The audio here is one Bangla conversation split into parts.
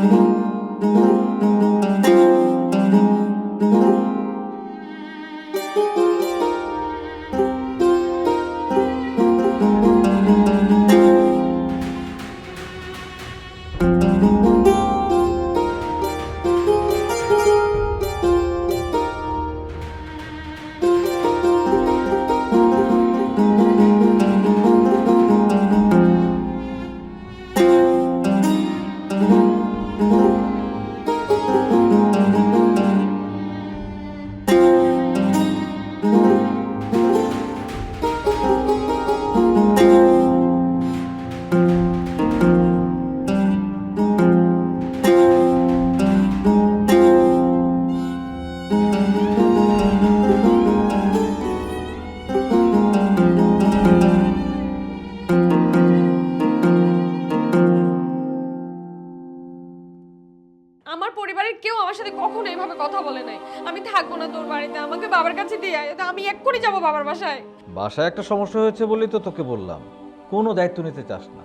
আমার পরিবারের কেউ আমার সাথে কখনো এইভাবে কথা বলে নাই। আমি থাকবো না তোর বাড়িতে, আমাকে বাবার কাছে দিয়ে আয়। আমি এক্ষুনি যাবো বাবার বাসায়। বাসায় একটা সমস্যা হয়েছে বলেই তো তোকে বললাম, কোনো দায়িত্ব নিতে চাস না।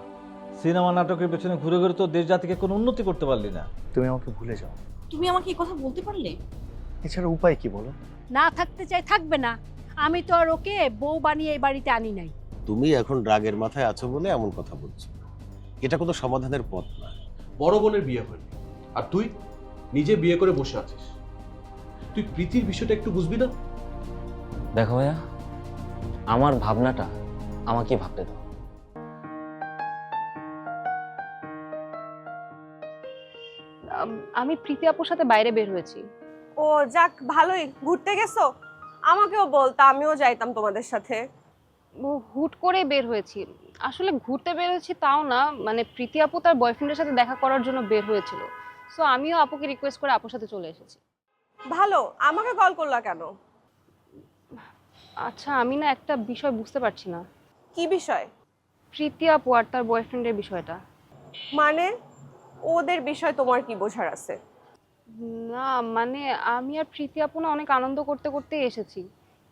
সিনেমা নাটকের পেছনে ঘুরে ঘুরে তো দেশ জাতিকে কোনো উন্নতি করতে পারলি না। তুমি আমাকে ভুলে যাও। তুমি আমাকে এই কথা বলতে পারলে? এছাড়া উপায় কি বলো? না থাকতে চাই থাকবে না। আমি তো আর ওকে বউ বানিয়ে এই বাড়িতে আনি নাই। তুমি এখন রাগের মাথায় আছো বলে এমন কথা বলছো, এটা কোনো সমাধানের পথ না। বড় বোনের বিয়ে হয়নি, আর তুই নিজে বিয়ে করে বসে আছিস। তুই প্রীতির বিষয়টা একটু বুঝবি না? দেখো ভাইয়া, আমার ভাবনাটা আমাকে ভাবতে দাও। আমি প্রীতি আপুর সাথে বাইরে বের হয়েছি। ও যাক, ভালোই ঘুরতে গেছো। আমাকেও বলতা, আমিও যাইতাম তোমাদের সাথে। হুট করে বের হয়েছি। আসলে ঘুরতে বের হয়েছি তাও না, মানে প্রীতি আপু তার বয়ফ্রেন্ডের সাথে দেখা করার জন্য বের হয়েছিল। সো আমিও আপুকে রিকোয়েস্ট করে আপুর সাথে চলে এসেছি। ভালো, আমাকে কল করলা কেন? আচ্ছা, আমি না একটা বিষয় বুঝতে পারছি না। কি বিষয়? প্রীতি আপু আর তার বয়ফ্রেন্ডের বিষয়টা। মানে ওদের বিষয় তোমার কি বোঝার আছে? না মানে আমি আর প্রীতি আপু না অনেক আনন্দ করতে করতে এসেছি,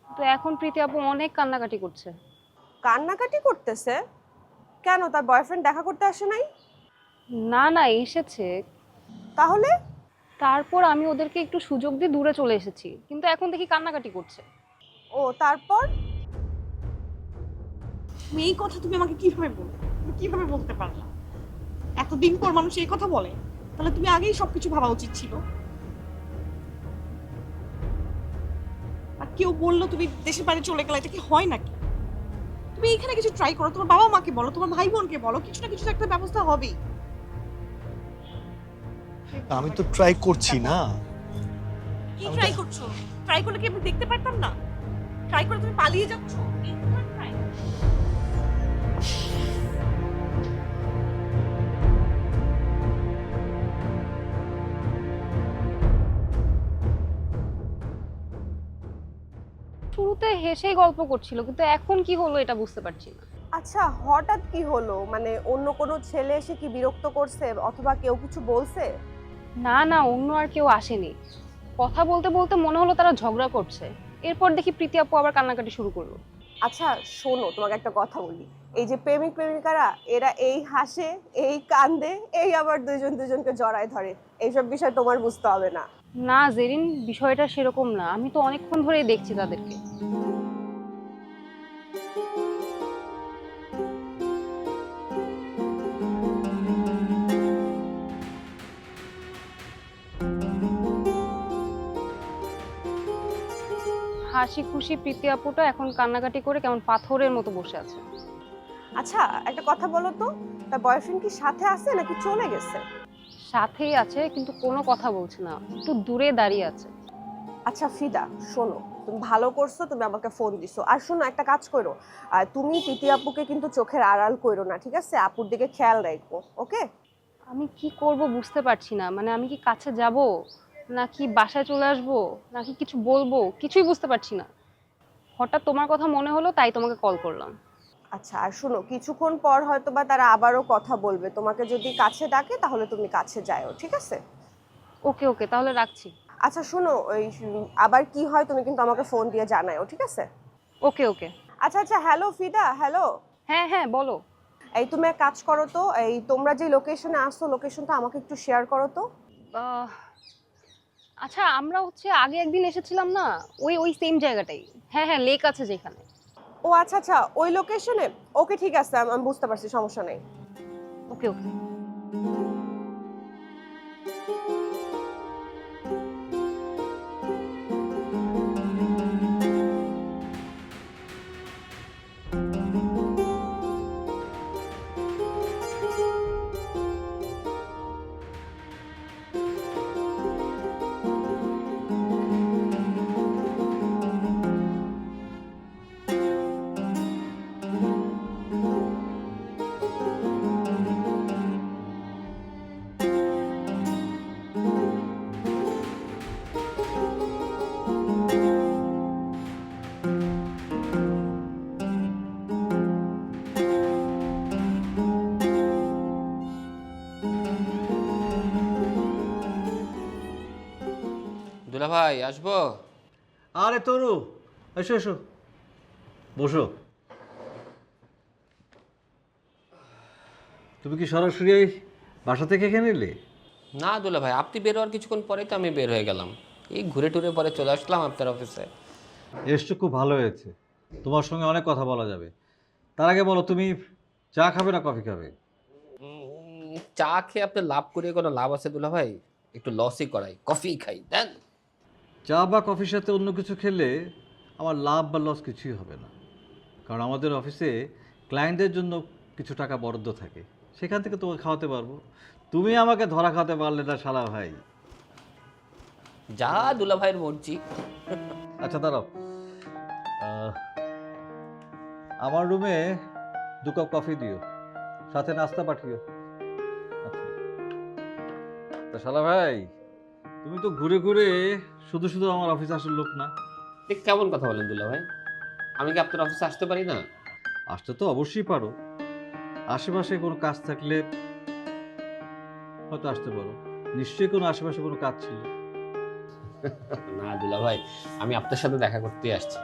তো এখন প্রীতি আপু অনেক কান্নাকাটি করছে। কান্নাকাটি করতেছে কেন? তার বয়ফ্রেন্ড দেখা করতে আসে নাই? না না, এসেছে। তাহলে? তারপর আমি ওদেরকে একটু সুযোগ দিয়ে দূরে চলে এসেছি, কিন্তু এখন দেখি কান্নাকাটি করছে। ও তারপর? এই কথা তুমি আমাকে কিভাবে বললে? তুমি কিভাবে বলতে পারলা? এতদিন পর মানুষ এই কথা বলে, তাহলে তুমি আগেই সবকিছু ভাবা উচিত ছিল। আর কেউ বললো তুমি দেশের বাইরে চলে গেলে, এটা কি হয় নাকি? তুমি এখানে কিছু ট্রাই করো, তোমার বাবা মাকে বলো, তোমার ভাই বোনকে বলো, কিছু না কিছু একটা ব্যবস্থা হবেই। আমি তো ট্রাই করছি না। কি ট্রাই করছো? ট্রাই করলে কি আমি দেখতে পারতাম না? ট্রাই করে তুমি পালিয়ে যাচ্ছ। এই তোমার ট্রাই। শুরুতে হেসেই গল্প করছিল, কিন্তু এখন কি হলো এটা বুঝতে পারছি না। আচ্ছা, হঠাৎ কি হলো? মানে অন্য কোনো ছেলে এসে কি বিরক্ত করছে অথবা কেউ কিছু বলছে? না না, অন্য আর কেউ আসেনি। কথা বলতে বলতে মনে হলো তারা ঝগড়া করছে। এরপর দেখি প্রীতি আপু আবার কান্নাকাটি শুরু করলো। আচ্ছা শোনো, তোমাকে একটা কথা বলি। এই যে প্রেমিক প্রেমিকারা, এরা এই হাসে, এই কান্দে, এই আবার দুইজন দুজনকে জড়ায় ধরে, এইসব বিষয় তোমার বুঝতে হবে না। না জেরিন, বিষয়টা সেরকম না। আমি তো অনেকক্ষণ ধরেই দেখছি তাদেরকে। হাসি খুশি প্রীতি আপুটা এখন কান্নাকাটি করে কেমন পাথরের মতো বসে আছে। আচ্ছা একটা কথা বলো তো, তার বয়ফ্রেন্ড কি সাথে আছে নাকি চলে গেছে? সাথেই আছে, কিন্তু কোনো কথা বলছে না, একটু দূরে দাঁড়িয়ে আছে। আচ্ছা ফিদা, শোনো, তুমি ভালো করছো, তুমি আমাকে ফোন দিছো। আর শোনো, একটা কাজ করো, তুমি প্রীতি আপুকে কিন্তু চোখের আড়াল করো না, ঠিক আছে? আপুর দিকে খেয়াল রাখো, ওকে? আমি কি করব বুঝতে পারছি না। মানে আমি কি কাছে যাব, নাকি বাসায় চলে আসব, নাকি কিছু বলবো, কিছুই বুঝতে পারছি না। হঠাৎ তোমার কথা মনে হলো, তাই তোমাকে কল করলাম। আচ্ছা আর শোনো, কিছুক্ষণ পর হয়তো বা তারা আবারও কথা বলবে। তোমাকে যদি কাছে ডাকে তাহলে তুমি কাছে যাও, ঠিক আছে? ওকে ওকে, তাহলে রাখছি। আচ্ছা শোনো, ওই আবার কি হয় তুমি কিন্তু আমাকে ফোন দিয়ে জানাও, ঠিক আছে? ওকে ওকে। আচ্ছা আচ্ছা, হ্যালো ফিদা, হ্যালো। হ্যাঁ হ্যাঁ, বলো। এই তুমি এক কাজ করো তো, এই তোমরা যে লোকেশনে আসছো লোকেশনটা আমাকে একটু শেয়ার করো তো। আচ্ছা আমরা হচ্ছে আগে একদিন এসেছিলাম না, ওই ওই সেম জায়গাটাই। হ্যাঁ হ্যাঁ, লেক আছে যেখানে। ও আচ্ছা আচ্ছা, ওই লোকেশনে। ওকে ঠিক আছে, আমি বুঝতে পারছি, সমস্যা নেই। ওকে ওকে। দুলা ভাই আসবো? আরে তরু, এসো এসো, বসো। তুমি কি সরাসরি এই বাসা থেকে এখানে এলে? না দুলা ভাই, আপনি বের হওয়ার কিছুক্ষণ পরেই তো আমি বের হয়ে গেলাম। এই ঘুরে টুরে পরে চলে আসলাম আপনার অফিসে। এসছো, খুব ভালো হয়েছে। তোমার সঙ্গে অনেক কথা বলা যাবে। তার আগে বলো, তুমি চা খাবে না কফি খাবে? চা খেয়ে আপনার লাভ করে কোনো লাভ আছে দুলা ভাই? একটু লসই করাই, কফি খাই দেন। চা বা কফির সাথে অন্য কিছু খেলে আমার লাভ বা লস কিছুই হবে না। কারণ আমাদের অফিসে ক্লায়েন্টদের জন্য কিছু টাকা বরাদ্দ থাকে, সেখান থেকে তোমাকে খাওয়াতে পারবো। তুমি আমাকে ধরা খাওয়াতে পারলে না শালা ভাই। যা দুলা ভাইয়ের মর্জি। আচ্ছা দাঁড়াও, আমার রুমে 2 কাপ কফি দিও, সাথে নাস্তা পাঠিও। আচ্ছা তা শালা ভাই, তুমি তো ঘুরে ঘুরে শুধু শুধু আমার অফিসে আসার লোক না। ঠিক কেমন কথা বলেন দুলা ভাই? আমি কি আপনার অফিসে আসতে পারি না? আসতে তো অবশ্যই পারো, আশেপাশে কোনো কাজ থাকলে হয়তো আসতে পারো। নিশ্চয়ই কোনো আশেপাশে কোনো কাজ ছিল। না দুলা ভাই, আমি আপনার সাথে দেখা করতেই আসছি।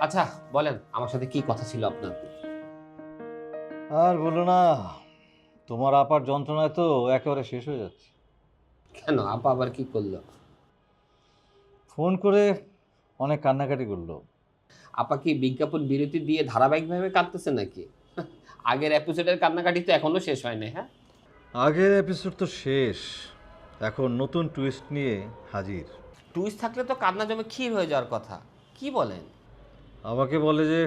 আচ্ছা বলেন, আমার সাথে কি কথা ছিল আপনার? আর বলো না, তোমার আপার যন্ত্রণায় তো একেবারে শেষ হয়ে যাচ্ছে। কেন, আপা আবার কি করলো? ফোন করে অনেক কান্নাকাটি করলো। আপা কি বিজ্ঞাপন বিরতি দিয়ে ধারাবাহিকভাবে কাঁদতেছে নাকি? আগের এপিসোডের কান্নাকাটি তো এখনো শেষ হয় না। হ্যাঁ, আগের এপিসোড তো শেষ, এখন নতুন টুইস্ট নিয়ে হাজির। টুইস্ট থাকলে তো কান্না জমে ক্ষীর হয়ে যাওয়ার কথা। কি বলেন? আমাকে বলে যে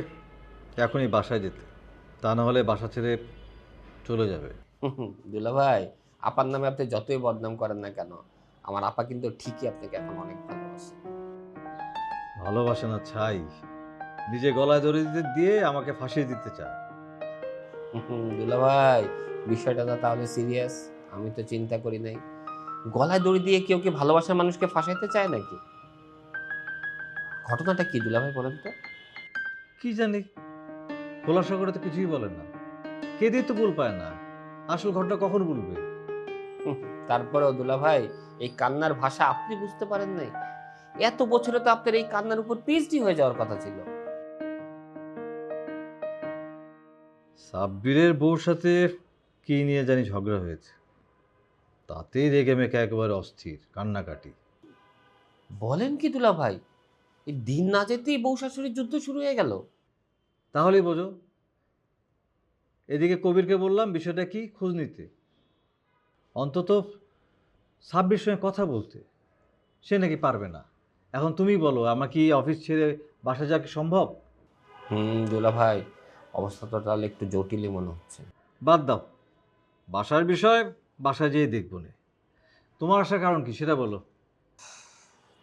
এখনই বাসায় যেতে, তা না হলে বাসা ছেড়ে চলে যাবে। দুলা ভাই, আপার নামে আপনি যতই বদনাম করেন না কেন, আমার আপা কিন্তু ঠিকই আপনাকে এখন অনেক ভালোবাসে। ভালোবাসে না ছাই, নিজে গলায় দড়ি দিতে দিয়ে আমাকে ফাঁসিয়ে দিতে চায়। দুলা ভাই, বিষয়টা তো তাহলে সিরিয়াস। আমি তো চিন্তা করি নাই। গলায় দড়ি দিয়ে কেউ কি ভালোবাসার মানুষকে ফাঁসাইতে চায় নাকি? ঘটনাটা কি দুলা ভাই বলেন তো? কি জানি, খোলাসা করে তো কিছুই বলে না, কেঁদে তো বল পায় না। আসল ঘটনা কখন বলবে? তারপরেও দুলা ভাই, এই কান্নার ভাষা আপনি বুঝতে পারেন নাই। এত বছরে তো আপনার এই কান্নার উপর পিএইচডি হয়ে যাওয়ার কথা ছিল। সাব্বিরের বউর সাথে কি নিয়ে জানি ঝগড়া হয়েছে, তাতেই রেগে মেকে একেবারে অস্থির, কান্নাকাটি। বলেন কি দুলা ভাই, এই দিন না যেতেই বউ শাশুড়ির যুদ্ধ শুরু হয়ে গেল? তাহলেই বোঝো। এদিকে কবিরকে বললাম বিষয়টা কি খোঁজ নিতে, অন্তত সাব্বির সঙ্গে কথা বলতে, সে নাকি পারবে না। এখন তুমি বলো, আমার কি অফিস ছেড়ে বাসা যাওয়া কি সম্ভব? দুলা ভাই, অবস্থাটা তাহলে একটু জটিলই মনে হচ্ছে। বাদ দাও, বাসার বিষয় বাসায় যেয়ে দেখবো না। তোমার আসার কারণ কি সেটা বলো।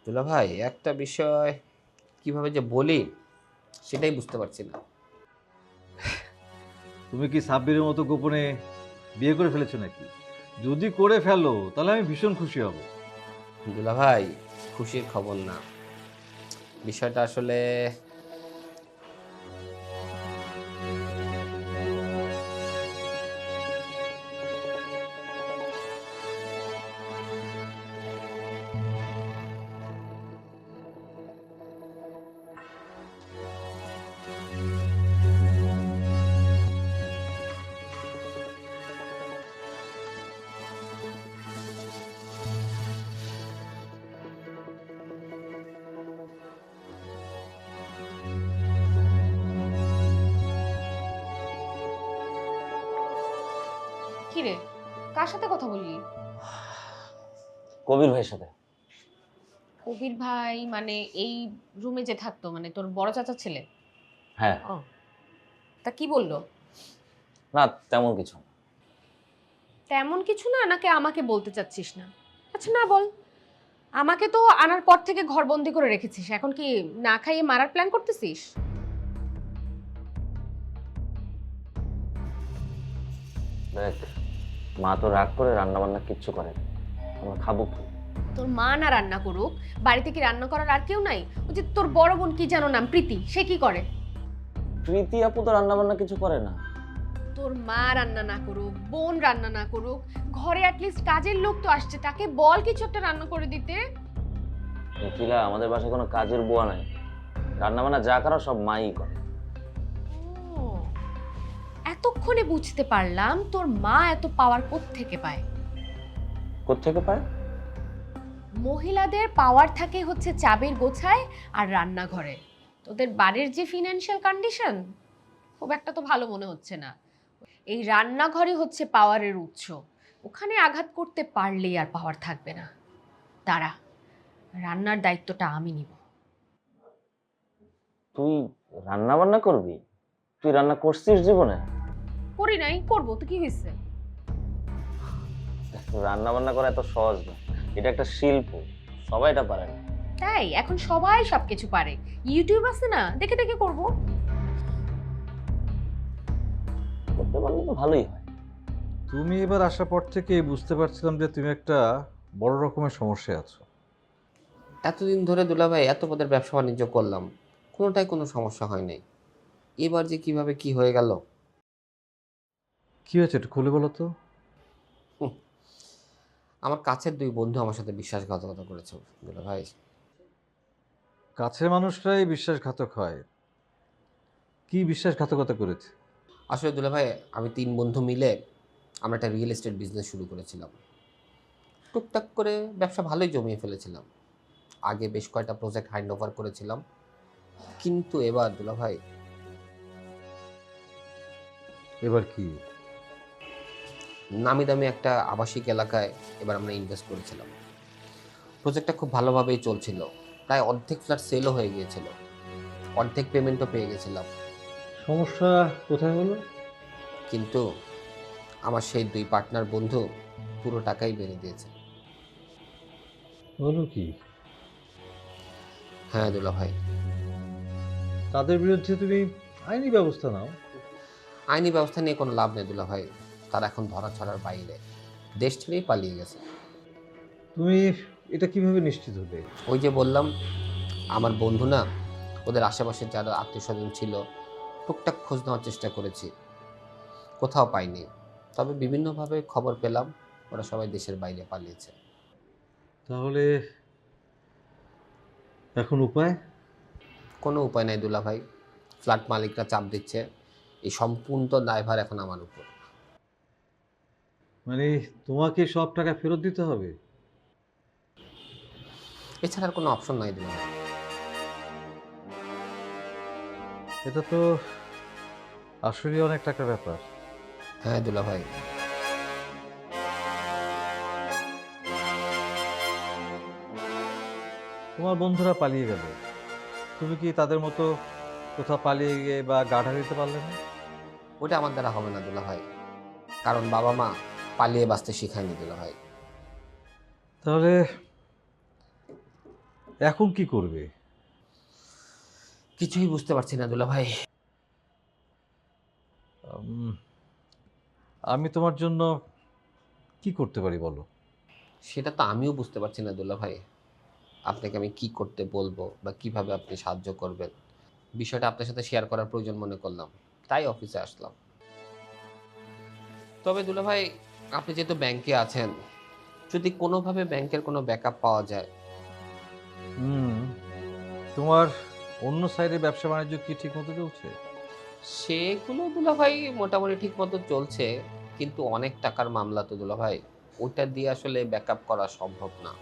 দুলা ভাই, একটা বিষয় কিভাবে যে বলি সেটাই বুঝতে পারছি না। তুমি কি সাব্বিরের মতো গোপনে বিয়ে করে ফেলেছো নাকি? যদি করে ফেলো তাহলে আমি ভীষণ খুশি হব। দুলা ভাই, খুশির খবর না, বিষয়টা আসলে কি রে, কার সাথে কথা বললি? কবির ভাইয়ের সাথে। কবির ভাই মানে এই রুমে যে থাকতো, মানে তোর বড় চাচার ছেলে? হ্যাঁ। ও, তা কি বললো? না তেমন কিছু না। তেমন কিছু না, নাকি আমাকে বলতে চাচ্ছিস না? আচ্ছা না বল, আমাকে তো আনার পর থেকে ঘরবন্দি করে রেখেছিস, এখন কি না খাইয়ে মারার প্ল্যান করতেছিস? দেখ, মা তো রাগ করে রান্না বান্না কিচ্ছু করে না, আমরা খাবো কি? তোর মা না রান্না করুক, বাড়িতে কি রান্না করার আর কেউ নাই? ওই যে তোর বড় বোন কি যেন নাম, প্রীতি, সে কি করে? প্রীতি আপু তো রান্না বান্না কিছু করে না। তোর মা রান্না না করুক, বোন রান্না না করুক, ঘরে অ্যাটলিস্ট কাজের লোক তো আসছে, তাকে বল কিছু একটা রান্না করে দিতে। মিথিলা, আমাদের বাসায় কোনো কাজের বুয়া নাই, রান্না বান্না যা করা সব মাই করে। ও, এতক্ষণে বুঝতে পারলাম তোর মা এত পাওয়ার কোত্থেকে পায়। কোত্থেকে পায়? মহিলাদের পাওয়ার থাকে হচ্ছে চাবির গোছায় আর রান্নাঘরে। তোদের বাড়ির যে ফিনান্সিয়াল কন্ডিশন খুব একটা তো ভালো মনে হচ্ছে না, এই রান্নাঘরই হচ্ছে পাওয়ারের উৎস। ওখানে আঘাত করতে পারলেই আর পাওয়ার থাকবে না। দাঁড়া, রান্নার দায়িত্বটা আমি নিব। তুই রান্না বান্না করবি? তুই রান্না করছিস জীবনে? করি নাই, করবো তো কি হয়েছে? রান্না বান্না করা এত সহজ না, এটা একটা শিল্প, সবাই এটা পারে না। তাই এখন সবাই সবকিছু পারে, ইউটিউব আছে না, দেখে দেখে করবো। করতে পারলে তো ভালোই হয়। তুমি এবার আসার পর থেকে বুঝতে পারছিলাম যে তুমি একটা বড় রকমের সমস্যায় আছো। এতদিন ধরে দুলাভাই এত পদের ব্যবসা বাণিজ্য করলাম, কোনোটাই কোনো সমস্যা হয় নাই। এবার যে কিভাবে কি হয়ে গেল। কি হয়েছে একটু খুলে বলো তো। আমার কাছের দুই বন্ধু আমার সাথে বিশ্বাসঘাতকতা করেছে দুলাভাই। কাছের মানুষরাই বিশ্বাসঘাতক হয়? কি বিশ্বাসঘাতকতা করেছে? আসলে দুলাভাই, আমি 3 বন্ধু মিলে আমরা একটা রিয়েল এস্টেট বিজনেস শুরু করেছিলাম। টুকটাক করে ব্যবসা ভালোই জমিয়ে ফেলেছিলাম। আগে বেশ কয়েকটা প্রজেক্ট হ্যান্ড ওভার করেছিলাম, কিন্তু এবার দুলাভাই এবার কি? নামি দামি একটা আবাসিক এলাকায় এবার আমরা ইনভেস্ট করেছিলাম। প্রজেক্টটা খুব ভালোভাবেই চলছিল, প্রায় অর্ধেক ফ্ল্যাট সেলও হয়ে গিয়েছিল, অর্ধেক পেমেন্টও পেয়ে গেছিলাম। সমস্যা কোথায় হলো? কিন্তু আমার সেই 2 পার্টনার বন্ধু পুরো টাকাই বেড়ে দিয়েছে। হলো কি? হ্যাঁ দুলাভাই। তাদের বিরুদ্ধে তুমি আইনি ব্যবস্থা নাও। আইনি ব্যবস্থা নিয়ে কোনো লাভ নেই দুলাভাই, তারা এখন ধরা ছড়ার বাইরে, দেশ ছেড়েই পালিয়ে গেছে। তুমি এটা কিভাবে নিশ্চিত হবে? ওই যে বললাম, আমার বন্ধু না, ওদের আশেপাশে যারা আত্মীয় স্বজন ছিল টুকটাক খোঁজ নেওয়ার চেষ্টা করেছি, কোথাও পাইনি। তবে বিভিন্নভাবে খবর পেলাম ওরা সবাই দেশের বাইরে পালিয়েছে। তাহলে এখন উপায়? কোনো উপায় নাই দুলাভাই, ফ্ল্যাট মালিকরা চাপ দিচ্ছে, এই সম্পূর্ণ দায়ভার এখন আমার উপর। মানে তোমাকে সব টাকা ফেরত দিতে হবে? এছাড়া আর কোনো অপশন নাই দুলাভাই। এটা তো আসলে অনেক টাকার ব্যাপার। হ্যাঁ দুলাভাই। তোমার বন্ধুরা পালিয়ে গেল, তুমি কি তাদের মতো কোথাও পালিয়ে গিয়ে বা গাঢ়া দিতে পারলে না? ওটা আমার দ্বারা হবে না দুলাভাই, কারণ বাবা মা পালিয়ে বাঁচতে শিখায়নি দুলাভাই। তাহলে এখন কি করবে? কিছুই বুঝতে পারছি না দুলাভাই। আমি তোমার জন্য কি করতে পারি বলো? সেটা তো আমিও বুঝতে পারছি না দুলাভাই, আপনাকে আমি কি করতে বলবো বা কিভাবে আপনি সাহায্য করবেন, বিষয়টা আপনার সাথে শেয়ার করার প্রয়োজন মনে করলাম, তাই অফিসে আসলাম। তবে দুলাভাই, আপনি যেহেতু ব্যাংকে আছেন, যদি কোনোভাবে ব্যাংকের কোনো ব্যাকআপ পাওয়া যায়। তোমার অন্য সাইডে ব্যবসা বাণিজ্য কি ঠিক মতো চলছে? সেগুলো দুলাভাই মোটামুটি ঠিক মতো চলছে, কিন্তু অনেক টাকার মামলা তো দুলাভাই, ওটা দিয়ে আসলে ব্যাকআপ করা সম্ভব না।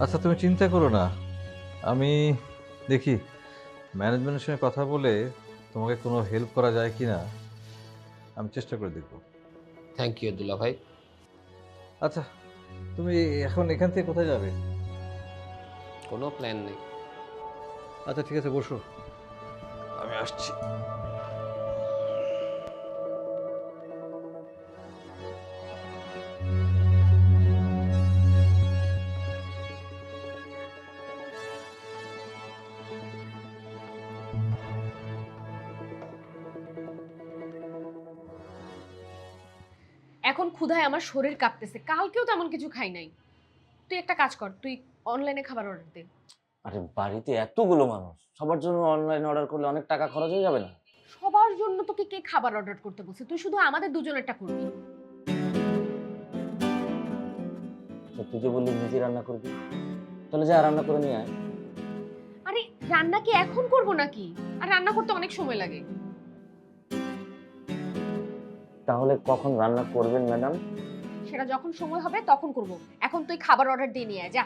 আচ্ছা তুমি চিন্তা করো না, আমি দেখি ম্যানেজমেন্টের সঙ্গে কথা বলে তোমাকে কোনো হেল্প করা যায় কি না আমি চেষ্টা করে দেখব। থ্যাংক ইউ দুলা ভাই। আচ্ছা, তুমি এখন এখান থেকে কোথায় যাবে? কোনো প্ল্যান নেই। আচ্ছা ঠিক আছে, বসো, আমি আসছি। এখন ক্ষুধায় আমার শরীর কাঁপতেছে, কালকেও তেমন কিছু খাই নাই। তুই একটা কাজ কর, তুই অনলাইনে খাবার অর্ডার দে। আরে বাড়িতে এতগুলো মানুষ, সবার জন্য অনলাইনে অর্ডার করলে অনেক টাকা খরচ হয়ে যাবে না? সবার জন্য তোকে কে খাবার অর্ডার করতে বলছে? তুই শুধু আমাদের দুজনেরটা করবি। তো তুই যে বললি নিজে রান্না করবি, তাহলে যা রান্না করে নিয়ে আয়। আরে রান্না কি এখন করব নাকি? আর রান্না করতে অনেক সময় লাগে। তাহলে কখন রান্না করবেন ম্যাডাম? সেটা যখন সময় হবে তখন করব। এখন তুই খাবার অর্ডার দিয়ে নিয়ে আয়, যা।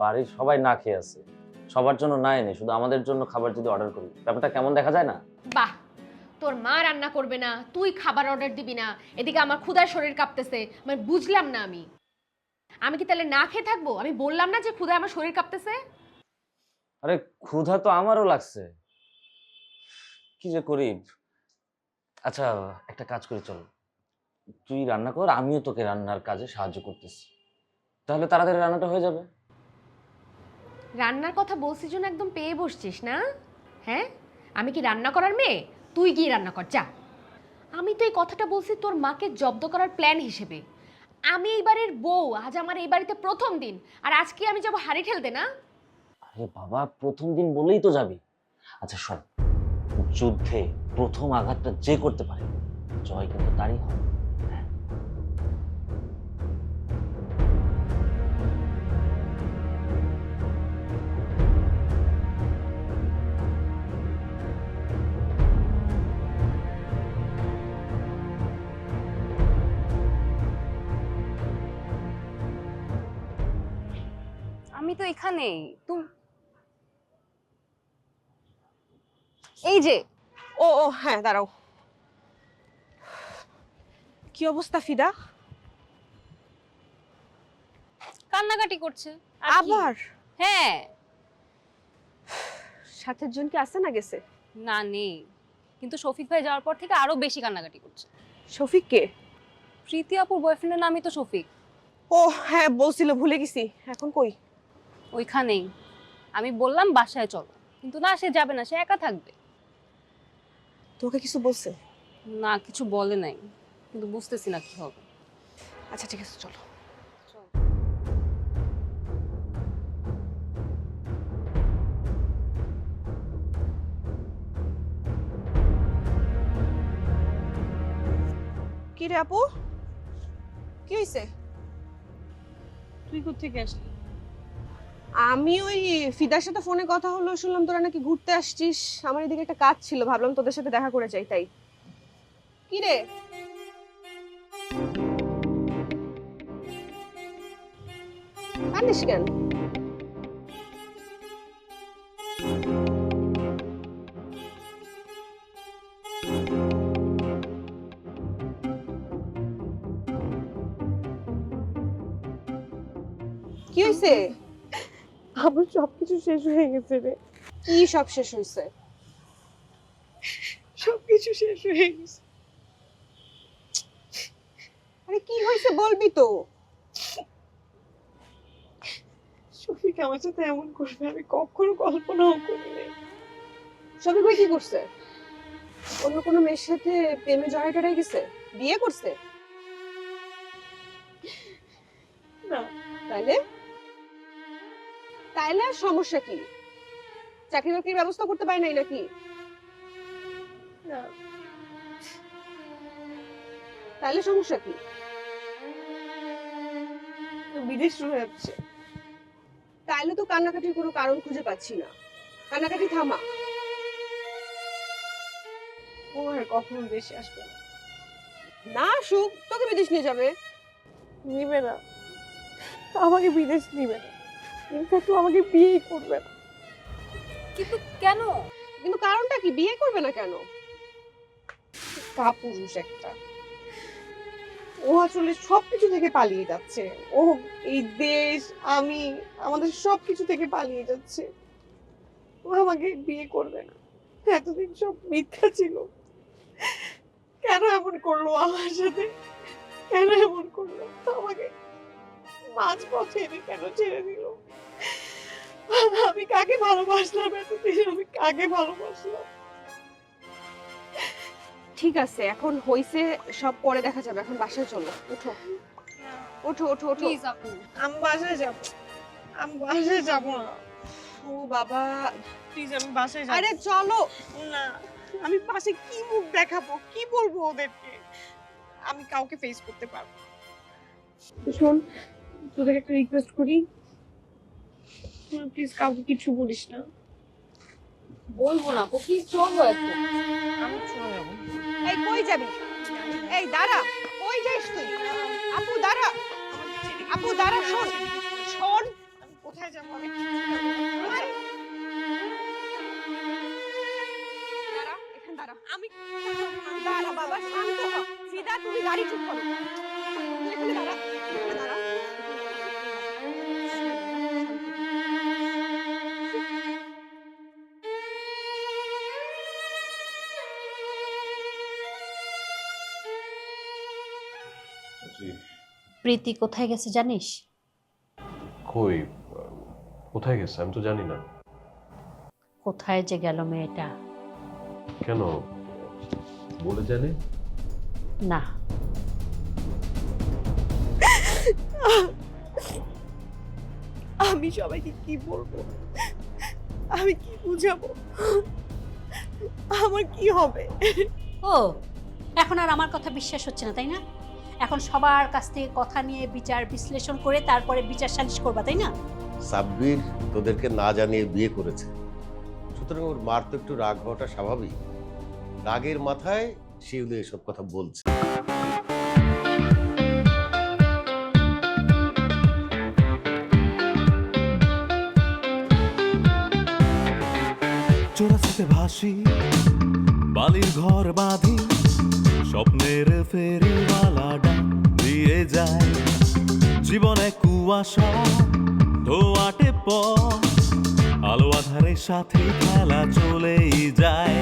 বাড়ির সবাই না খেয়ে আছে, সবার জন্য না এনে শুধু আমাদের জন্য খাবার যদি অর্ডার করি, ব্যাপারটা কেমন দেখা যায় না? বাহ, তোর মা রান্না করবে না, তুই খাবার অর্ডার দিবি না, এদিকে আমার ক্ষুধায় শরীর কাঁপতেছে। মানে বুঝলাম না আমি কি তাহলে না খেয়ে থাকবো? আমি বললাম না যে ক্ষুধায় আমার শরীর কাঁপতেছে? আরে ক্ষুধা তো আমারও লাগছে, কি যে করি। আচ্ছা একটা কাজ করি, চল তুই রান্না কর, আমিও তোকে রান্নার কাজে সাহায্য করতেছি, তাহলে তাড়াতাড়ি রান্নাটা হয়ে যাবে। রান্নার কথা বলছিস জন্য একদম পেয়ে বসছিস না? হ্যাঁ, আমি কি রান্না করার মেয়ে? তুই কি রান্না কর, যা। আমি তো এই কথাটা বলছি তোর মাকে জব্দ করার প্ল্যান হিসেবে। আমি এই বাড়ির বউ, আজ আমার এই বাড়িতে প্রথম দিন, আর আজকে আমি যাবো হাড়ি ঠেলতে না? আরে বাবা, প্রথম দিন বলেই তো যাবি। আচ্ছা শোন, যুদ্ধে প্রথম আঘাতটা যে করতে পারে জয় কিন্তু তারই হয়। আমি তো এখানেই। এই যে। ও ও হ্যাঁ, দাঁড়াও। কি অবস্থা ফিদা? কান্নাকাটি করছে আবার? হ্যাঁ। সাথের জন কি আসে না গেছে? না, নেই, কিন্তু শফিক ভাই যাওয়ার পর থেকে আরো বেশি কান্নাকাটি করছে। শফিক কে? প্রীতি আপুর বয়ফ্রেন্ডের নামই তো শফিক। ও হ্যাঁ, বলছিল, ভুলে গেছি। এখন কই? ওইখানেই। আমি বললাম বাসায় চলো, কিন্তু না, সে যাবে না, সে একা থাকবে। তোকে কিছু বলছে? না, কিছু বলে নাই, কিন্তু বুঝতেছি না কি হবে। আচ্ছা ঠিক আছে, চলো। কি রে আপু, কি হয়েছে? তুই কোত্থেকে আসলি? আমি ওই ফিদার সাথে ফোনে কথা হলো, শুনলাম তোরা নাকি ঘুরতে আসছিস। আমার এদিকে একটা কাজ ছিল, ভাবলাম তোদের সাথে দেখা করে যাই, তাই। কি রে? কান্দিস কেন? কি হয়েছে? আমার সবকিছু শেষ হয়ে গেছে রে। কি সব শেষ হয়েছে? সবকিছু শেষ হয়ে গেছে। আরে কি হয়েছে বলবি তো। শফিক আমার সাথে এমন করবে আমি কখনো কল্পনাও করিনি। শফিক ভাই কি করছে? অন্য কোনো মেয়ের সাথে প্রেমে জড়াই টড়াই গেছে? বিয়ে করছে? না। তাইলে তাইলে আর সমস্যা কি? চাকরি বাকরির ব্যবস্থা করতে পারি নাই নাকি? না। তাইলে সমস্যা কি? বিদেশ চলে যাচ্ছে। তাইলে তো কান্নাকাটির কোনো কারণ খুঁজে পাচ্ছি না। কান্নাকাটি থামা। ও আর কখনো দেশে আসবে না। না আসুক, তোকে বিদেশ নিয়ে যাবে। নিবে না, আমাকে বিদেশ নিবে না, ইনফ্যাক্ট আমাকে বিয়েই করবে না। কিন্তু কেন? কিন্তু কারণটা কি? বিয়ে করবে না কেন? কাপুরুষ একটা। ও ও আসলে সবকিছু থেকে পালিয়ে যাচ্ছে। ও এই দেশ, আমি, আমাদের সবকিছু থেকে পালিয়ে যাচ্ছে। ও আমাকে বিয়ে করবে না। এতদিন সব মিথ্যা ছিল। কেন এমন করলো আমার সাথে? কেন এমন করলো? আমাকে মাঝ পথে এনে কেন ছেড়ে দিল? আমি কাকে ভালোবাসলাম এতদিন? আমি কাকে ভালোবাসলাম? ঠিক আছে, এখন হইছে, সব পরে দেখা যাবে। এখন বাসায় চলো, উঠো ওঠো ওঠো ওঠো। প্লিজ আপু, আমি বাসায় যাব। আমি বাসায় যাব না। ও বাবা, প্লিজ আমি বাসায় যাব। আরে চলো না, আমি পাশে কি মুখ দেখাবো, কি বলবো ওদেরকে? আমি কাউকে ফেস করতে পারবো না। শোন, তোদের একটা রিকোয়েস্ট করি, প্লিজ কাউকে কিছু বলিস না। বলবো না আপু, প্লিজ চলো এখন। আমি চলে যাবো। এই কই যাবি? এই দাঁড়া, কই যাস তুই? আপু দাঁড়া, আপু দাঁড়া, শোন শোন, আমি কোথায় যাবো? আমি দাঁড়া, এখানে দাঁড়া। আমি দাঁড়া বাবা, শান্ত হ। ফিদা, তুমি গাড়ি চুপ করো। তুই এখানে দাঁড়া, এখানে দাঁড়া। প্রীতি কোথায় গেছে জানিস? কই, কোথায় গেছে আমি তো জানি না। কোথায় যে গেল মেয়েটা? কেন, বলে জানে? না, আমি সবাইকে কি বলবো? আমি কি বুঝাবো? আমার কি হবে? ও এখন আর আমার কথা বিশ্বাস হচ্ছে না, তাই না? এখন সবার কাছ থেকে কথা নিয়ে বিচার বিশ্লেষণ করে তারপরে বিচার সালিশ করবা, তাই না? সাব্বির তোদেরকে না জানিয়ে বিয়ে করেছে, সুতরাং ওর মার তো একটু রাগ হওয়াটা স্বাভাবিক। রাগের মাথায় সে এসব কথা বলছে। চোরাশিতে ভাসি, বালির ঘর বাঁধি, স্বপ্নের ফেরিওয়ালাটা দিয়ে যায় জীবনে কুয়াশা ধোয়াটে পথ, আলো আধারের সাথে খেলা চলেই যায়।